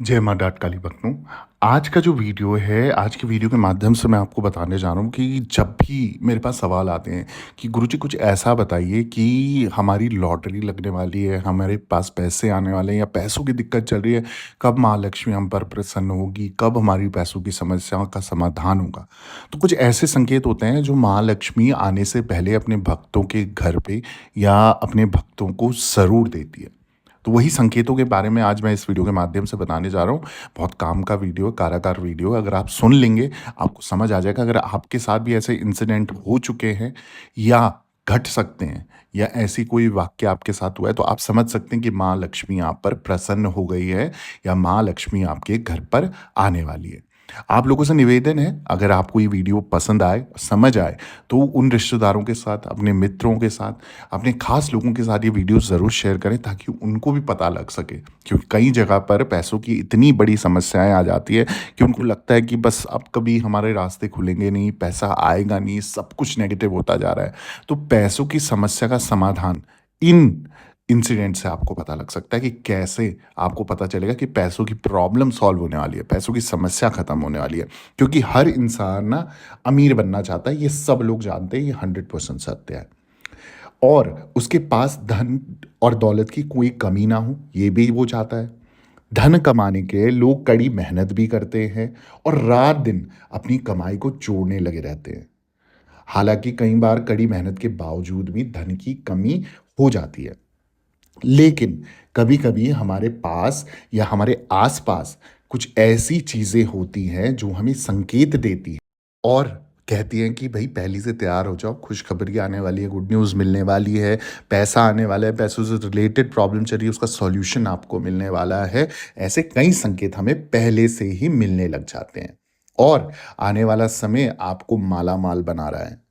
जय माँ डाट काली बकनू। आज का जो वीडियो है, आज की वीडियो के माध्यम से मैं आपको बताने जा रहा हूँ कि जब भी मेरे पास सवाल आते हैं कि गुरुजी कुछ ऐसा बताइए कि हमारी लॉटरी लगने वाली है, हमारे पास पैसे आने वाले हैं या पैसों की दिक्कत चल रही है, कब माँ लक्ष्मी हम पर प्रसन्न होगी, कब हमारी पैसों की समस्याओं का समाधान होगा। तो कुछ ऐसे संकेत होते हैं जो माँ लक्ष्मी आने से पहले अपने भक्तों के घर पे या अपने भक्तों को ज़रूर देती है। तो वही संकेतों के बारे में आज मैं इस वीडियो के माध्यम से बताने जा रहा हूँ। बहुत काम का वीडियो है, कारागार वीडियो है। अगर आप सुन लेंगे, आपको समझ आ जाएगा। अगर आपके साथ भी ऐसे इंसिडेंट हो चुके हैं या घट सकते हैं या ऐसी कोई वाक़या आपके साथ हुआ है, तो आप समझ सकते हैं कि माँ लक्ष्मी आप पर प्रसन्न हो गई है या माँ लक्ष्मी आपके घर पर आने वाली है। आप लोगों से निवेदन है, अगर आपको ये वीडियो पसंद आए, समझ आए, तो उन रिश्तेदारों के साथ, अपने मित्रों के साथ, अपने खास लोगों के साथ ये वीडियो ज़रूर शेयर करें ताकि उनको भी पता लग सके। क्योंकि कई जगह पर पैसों की इतनी बड़ी समस्याएँ आ जाती है कि उनको लगता है कि बस अब कभी हमारे रास्ते खुलेंगे नहीं, पैसा आएगा नहीं, सब कुछ नेगेटिव होता जा रहा है। तो पैसों की समस्या का समाधान इन इंसिडेंट से आपको पता लग सकता है कि कैसे आपको पता चलेगा कि पैसों की प्रॉब्लम सॉल्व होने वाली है, पैसों की समस्या खत्म होने वाली है। क्योंकि हर इंसान ना अमीर बनना चाहता है, ये सब लोग जानते हैं, ये 100% सत्य है। और उसके पास धन और दौलत की कोई कमी ना हो, ये भी वो चाहता है। धन कमाने के लोग कड़ी मेहनत भी करते हैं और रात दिन अपनी कमाई को जोड़ने लगे रहते हैं। हालांकि कई बार कड़ी मेहनत के बावजूद भी धन की कमी हो जाती है, लेकिन कभी-कभी हमारे पास या हमारे आस-पास कुछ ऐसी चीज़ें होती हैं जो हमें संकेत देती हैं और कहती हैं कि भई पहले से तैयार हो जाओ, खुशखबरी आने वाली है, गुड न्यूज़ मिलने वाली है, पैसा आने वाला है, पैसों से रिलेटेड प्रॉब्लम चल रही है, उसका सॉल्यूशन आपको मिलने वाला है। ऐसे कई संकेत हमें पहले से ही मिलने लग जाते हैं और आने वाला समय आपको माला-माल बना रहा है।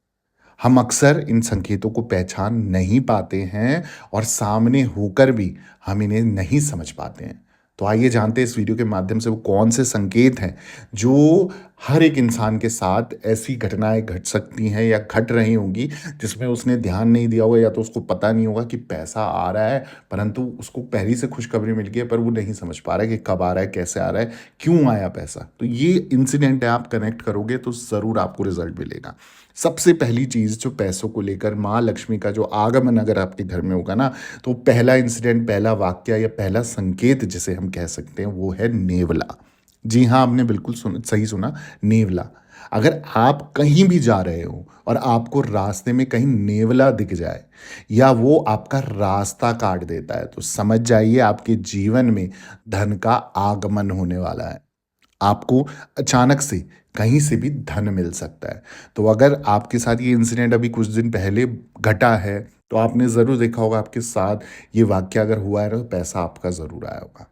हम अक्सर इन संकेतों को पहचान नहीं पाते हैं और सामने होकर भी हम इन्हें नहीं समझ पाते हैं। तो आइए जानते हैं इस वीडियो के माध्यम से वो कौन से संकेत हैं जो हर एक इंसान के साथ ऐसी घटनाएँ घट सकती हैं या घट रही होंगी जिसमें उसने ध्यान नहीं दिया होगा या तो उसको पता नहीं होगा कि पैसा आ रहा है, परंतु उसको पहले से खुशखबरी मिल गई है पर वो नहीं समझ पा रहा है कि कब आ रहा है, कैसे आ रहा है, क्यों आया पैसा। तो ये इंसिडेंट है, आप कनेक्ट करोगे तो ज़रूर आपको रिज़ल्ट मिलेगा। सबसे पहली चीज़ जो पैसों को लेकर माँ लक्ष्मी का जो आगमन अगर आपके घर में होगा ना, तो पहला इंसिडेंट, पहला वाक़या या पहला संकेत जिसे हम कह सकते हैं वो है नेवला। जी हाँ, आपने बिल्कुल सही सुना, नेवला। अगर आप कहीं भी जा रहे हो और आपको रास्ते में कहीं नेवला दिख जाए या वो आपका रास्ता काट देता है, तो समझ जाइए आपके जीवन में धन का आगमन होने वाला है। आपको अचानक से कहीं से भी धन मिल सकता है। तो अगर आपके साथ ये इंसिडेंट अभी कुछ दिन पहले घटा है, तो आपने ज़रूर देखा होगा आपके साथ ये वाक़या अगर हुआ है ना, तो पैसा आपका ज़रूर आया होगा।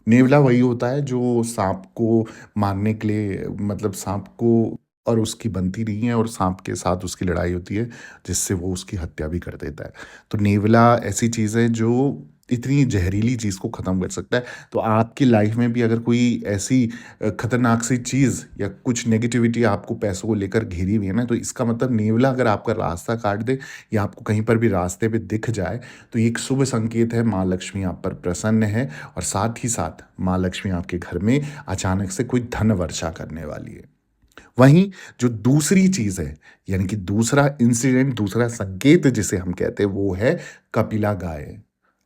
नेवला वही होता है जो साँप को मारने के लिए, मतलब साँप को और उसकी बनती नहीं है और साँप के साथ उसकी लड़ाई होती है, जिससे वो उसकी हत्या भी कर देता है। तो नेवला ऐसी चीज़ है जो इतनी ज़हरीली चीज़ को ख़त्म कर सकता है। तो आपकी लाइफ़ में भी अगर कोई ऐसी खतरनाक सी चीज़ या कुछ नेगेटिविटी आपको पैसों को लेकर घेरी हुई है ना, तो इसका मतलब नेवला अगर आपका रास्ता काट दे या आपको कहीं पर भी रास्ते पे दिख जाए, तो ये एक शुभ संकेत है, माँ लक्ष्मी आप पर प्रसन्न है और साथ ही साथ माँ लक्ष्मी आपके घर में अचानक से कोई धन वर्षा करने वाली है। वहीं जो दूसरी चीज़ है, यानी कि दूसरा इंसिडेंट, दूसरा संकेत जिसे हम कहते हैं, वो है कपिला गाय।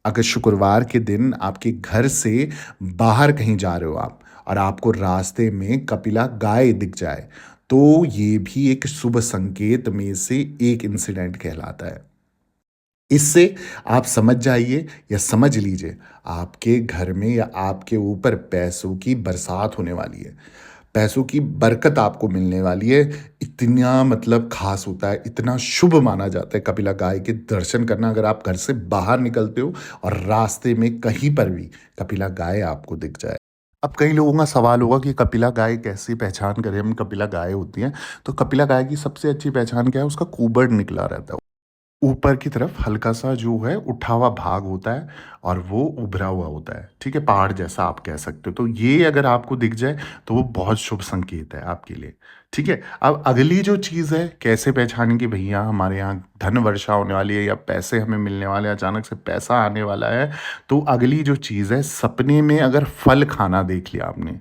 अगर शुक्रवार के दिन आपके घर से बाहर कहीं जा रहे हो आप और आपको रास्ते में कपिला गाय दिख जाए, तो ये भी एक शुभ संकेत में से एक इंसिडेंट कहलाता है। इससे आप समझ जाइए या समझ लीजिए, आपके घर में या आपके ऊपर पैसों की बरसात होने वाली है। पैसों की बरकत आपको मिलने वाली है। इतना मतलब ख़ास होता है, इतना शुभ माना जाता है कपिला गाय के दर्शन करना, अगर आप घर से बाहर निकलते हो और रास्ते में कहीं पर भी कपिला गाय आपको दिख जाए। अब कई लोगों का सवाल होगा कि कपिला गाय कैसे पहचान करें हम, कपिला गाय होती हैं। तो कपिला गाय की सबसे अच्छी पहचान क्या है? उसका कूबड़ निकला रहता है। ऊपर की तरफ हल्का-सा जो है उठा हुआ भाग होता है और वो उभरा हुआ होता है, ठीक है? पहाड़ जैसा आप कह सकते हो। तो ये अगर आपको दिख जाए, तो वो बहुत शुभ संकेत है आपके लिए, ठीक है? अब अगली जो चीज़ है, कैसे पहचानें कि भैया हमारे यहाँ धन वर्षा होने वाली है या पैसे हमें मिलने वाले हैं, अचानक से पैसा आने वाला है। तो अगली जो चीज़ है, सपने में अगर फल खाना देख लिया आपने,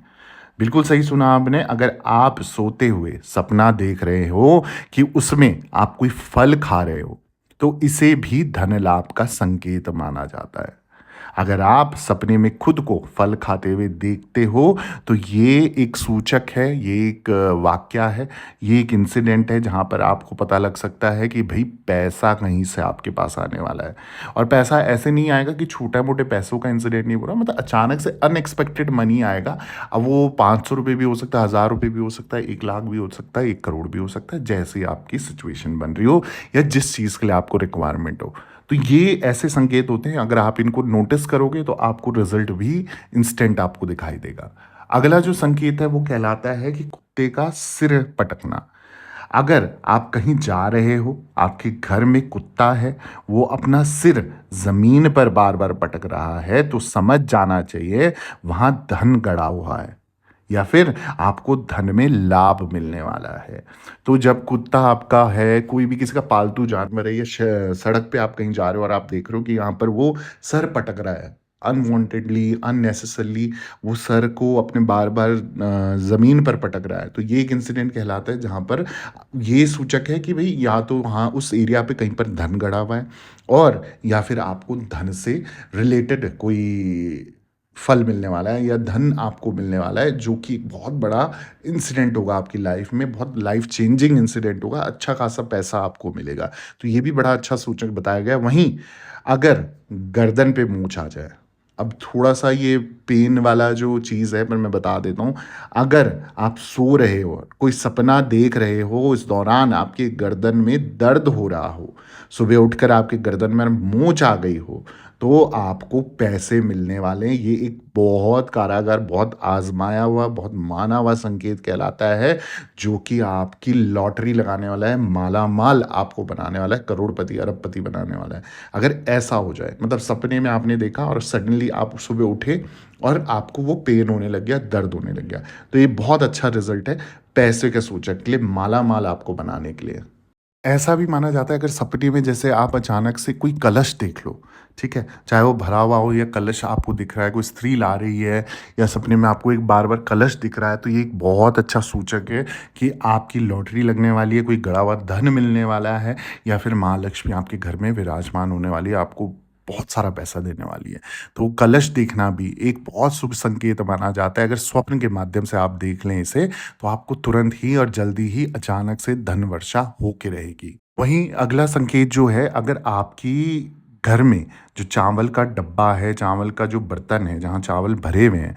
बिल्कुल सही सुना आपने। अगर आप सोते हुए सपना देख रहे हो कि उसमें आप कोई फल खा रहे हो, तो इसे भी धन लाभ का संकेत माना जाता है। अगर आप सपने में खुद को फल खाते हुए देखते हो, तो ये एक सूचक है, ये एक वाकया है, ये एक इंसिडेंट है जहाँ पर आपको पता लग सकता है कि भई पैसा कहीं से आपके पास आने वाला है। और पैसा ऐसे नहीं आएगा कि छोटे-मोटे पैसों का इंसिडेंट नहीं हो रहा, मतलब अचानक से अनएक्सपेक्टेड मनी आएगा। अब वो ₹500 भी हो सकता है, ₹1000 भी हो सकता है, 1 लाख भी हो सकता है, 1 करोड़ भी हो सकता है, जैसी आपकी सिचुएशन बन रही हो या जिस चीज़ के लिए आपको रिक्वायरमेंट हो। तो ये ऐसे संकेत होते हैं, अगर आप इनको नोटिस करोगे तो आपको रिजल्ट भी इंस्टेंट आपको दिखाई देगा। अगला जो संकेत है वो कहलाता है कि कुत्ते का सिर पटकना। अगर आप कहीं जा रहे हो, आपके घर में कुत्ता है, वो अपना सिर ज़मीन पर बार-बार पटक रहा है, तो समझ जाना चाहिए वहाँ धन गड़ा हुआ है या फिर आपको धन में लाभ मिलने वाला है। तो जब कुत्ता आपका है, कोई भी किसी का पालतू जानवर है या सड़क पे आप कहीं जा रहे हो और आप देख रहे हो कि यहाँ पर वो सर पटक रहा है, अनवांटेडली, अननेसेसरली वो सर को अपने बार-बार ज़मीन पर पटक रहा है, तो ये एक इंसिडेंट कहलाता है जहाँ पर ये सूचक है कि भई या तो वहाँ उस एरिया पे कहीं पर धन गड़ा हुआ है और या फिर आपको धन से रिलेटेड कोई फल मिलने वाला है या धन आपको मिलने वाला है, जो कि बहुत बड़ा इंसिडेंट होगा आपकी लाइफ में, बहुत लाइफ चेंजिंग इंसिडेंट होगा, अच्छा खासा पैसा आपको मिलेगा। तो ये भी बड़ा अच्छा सूचक बताया गया है। वहीं अगर गर्दन पे मूंछ आ जाए, अब थोड़ा-सा ये पेन वाला जो चीज़ है, पर मैं बता देता हूँ। अगर आप सो रहे हो, कोई सपना देख रहे हो, इस दौरान आपके गर्दन में दर्द हो रहा हो, सुबह उठकर आपके गर्दन में मूंछ आ गई हो, तो आपको पैसे मिलने वाले हैं। ये एक बहुत कारागार, बहुत आज़माया हुआ, बहुत माना हुआ संकेत कहलाता है, जो कि आपकी लॉटरी लगाने वाला है, मालामाल आपको बनाने वाला है, करोड़पति, अरबपति बनाने वाला है। अगर ऐसा हो जाए, मतलब सपने में आपने देखा और सडनली आप सुबह उठे और आपको वो पेन होने लग गया, दर्द होने लग गया, तो ये बहुत अच्छा रिज़ल्ट है पैसे के सूचक के लिए, मालामाल आपको बनाने के लिए। ऐसा भी माना जाता है अगर सपने में जैसे आप अचानक से कोई कलश देख लो, ठीक है? चाहे वो भरा हुआ हो या कलश आपको दिख रहा है, कोई स्त्री ला रही है या सपने में आपको एक बार-बार कलश दिख रहा है, तो ये एक बहुत अच्छा सूचक है कि आपकी लॉटरी लगने वाली है, कोई गड़ा हुआ धन मिलने वाला है या फिर माँ लक्ष्मी आपके घर में विराजमान होने वाली है, आपको बहुत सारा पैसा देने वाली है। तो कलश देखना भी एक बहुत शुभ संकेत माना जाता है। अगर स्वप्न के माध्यम से आप देख लें इसे, तो आपको तुरंत ही और जल्दी ही अचानक से धन वर्षा होके रहेगी। वहीं अगला संकेत जो है, अगर आपकी घर में जो चावल का डब्बा है, चावल का जो बर्तन है, जहाँ चावल भरे हुए हैं,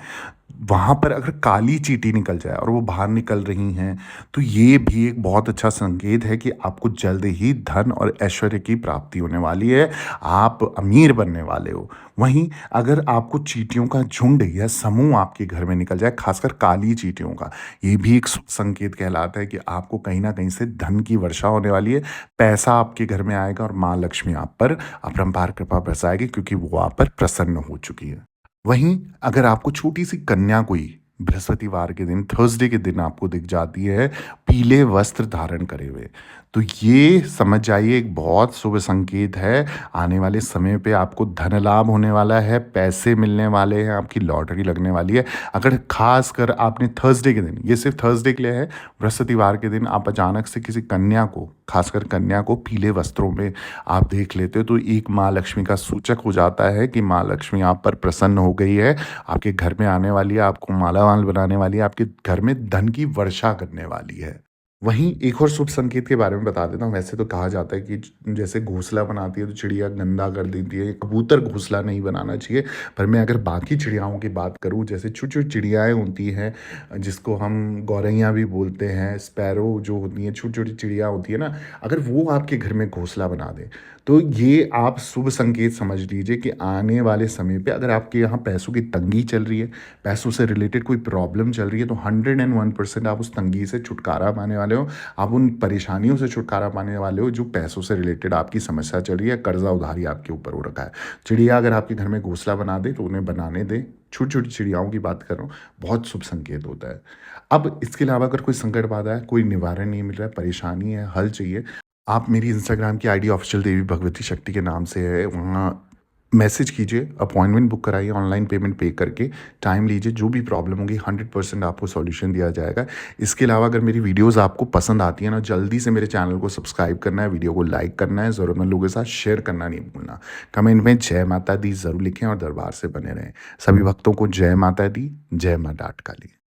वहाँ पर अगर काली चींटी निकल जाए और वो बाहर निकल रही हैं, तो ये भी एक बहुत अच्छा संकेत है कि आपको जल्द ही धन और ऐश्वर्य की प्राप्ति होने वाली है, आप अमीर बनने वाले हो। वहीं अगर आपको चींटियों का झुंड या समूह आपके घर में निकल जाए, खासकर काली चींटियों का, ये भी एक शुभ संकेत कहलाता है कि आपको कहीं न कहीं से धन की वर्षा होने वाली है, पैसा आपके घर में आएगा और माँ लक्ष्मी आप पर अपरंपार कृपा बरसाएगी, क्योंकि वो आप पर प्रसन्न हो चुकी है। वहीं अगर आपको छोटी-सी कन्या कोई बृहस्पतिवार के दिन, थर्सडे के दिन आपको दिख जाती है, पीले वस्त्र धारण करे हुए, तो ये समझ जाइए एक बहुत शुभ संकेत है। आने वाले समय पे आपको धन लाभ होने वाला है, पैसे मिलने वाले हैं, आपकी लॉटरी लगने वाली है। अगर ख़ासकर आपने थर्सडे के दिन, ये सिर्फ़ थर्सडे के लिए है, बृहस्पतिवार के दिन आप अचानक से किसी कन्या को, ख़ासकर कन्या को पीले वस्त्रों में आप देख लेते हो, तो एक माँ लक्ष्मी का सूचक हो जाता है कि माँ लक्ष्मी आप पर प्रसन्न हो गई है, आपके घर में आने वाली है, आपको मालामाल बनाने वाली है, आपके घर में धन की वर्षा करने वाली है। वहीं एक और शुभ संकेत के बारे में बता देता हूँ। वैसे तो कहा जाता है कि जैसे घोंसला बनाती है तो चिड़िया गंदा कर देती है, कबूतर घोंसला नहीं बनाना चाहिए। पर मैं अगर बाकी चिड़ियाओं की बात करूँ, जैसे छोटी-छोटी चिड़ियाएँ होती हैं, जिसको हम गौरैया भी बोलते हैं, स्पैरो जो होती हैं, छोटी-छोटी चिड़िया होती है ना, अगर वो आपके घर में घोंसला बना दें, तो ये आप शुभ संकेत समझ लीजिए कि आने वाले समय पे अगर आपके यहाँ पैसों की तंगी चल रही है, पैसों से रिलेटेड कोई प्रॉब्लम चल रही है, तो 101% आप उस तंगी से छुटकारा पाने वाले हो। आप उन परेशानियों से छुटकारा पाने वाले हो जो पैसों से रिलेटेड आपकी समस्या चल रही है, कर्जा उधारी आपके ऊपर हो रखा है। चिड़िया अगर आपके घर में घोंसला बना दे तो उन्हें बनाने दें। छोटी-छोटी चिड़ियाओं की बात कर रहा हूँ, बहुत शुभ संकेत होता है। अब इसके अलावा अगर कोई संकट बाधा है, कोई निवारण नहीं मिल रहा है, परेशानी है, हल चाहिए, आप मेरी इंस्टाग्राम की आईडी ऑफ़िशियल देवी भगवती शक्ति के नाम से है, वहाँ मैसेज कीजिए, अपॉइंटमेंट बुक कराइए, ऑनलाइन पेमेंट पे करके, टाइम लीजिए, जो भी प्रॉब्लम होगी 100% आपको सॉल्यूशन दिया जाएगा। इसके अलावा अगर मेरी वीडियोज़ आपको पसंद आती हैं ना, जल्दी से मेरे चैनल को सब्सक्राइब करना है, वीडियो को लाइक करना है, ज़रूरतमंद लोगों के साथ शेयर करना नहीं भूलना। कमेंट में जय माता दी ज़रूर लिखें और दरबार से बने रहें। सभी भक्तों को जय माता दी, जय माँ डाठ काली।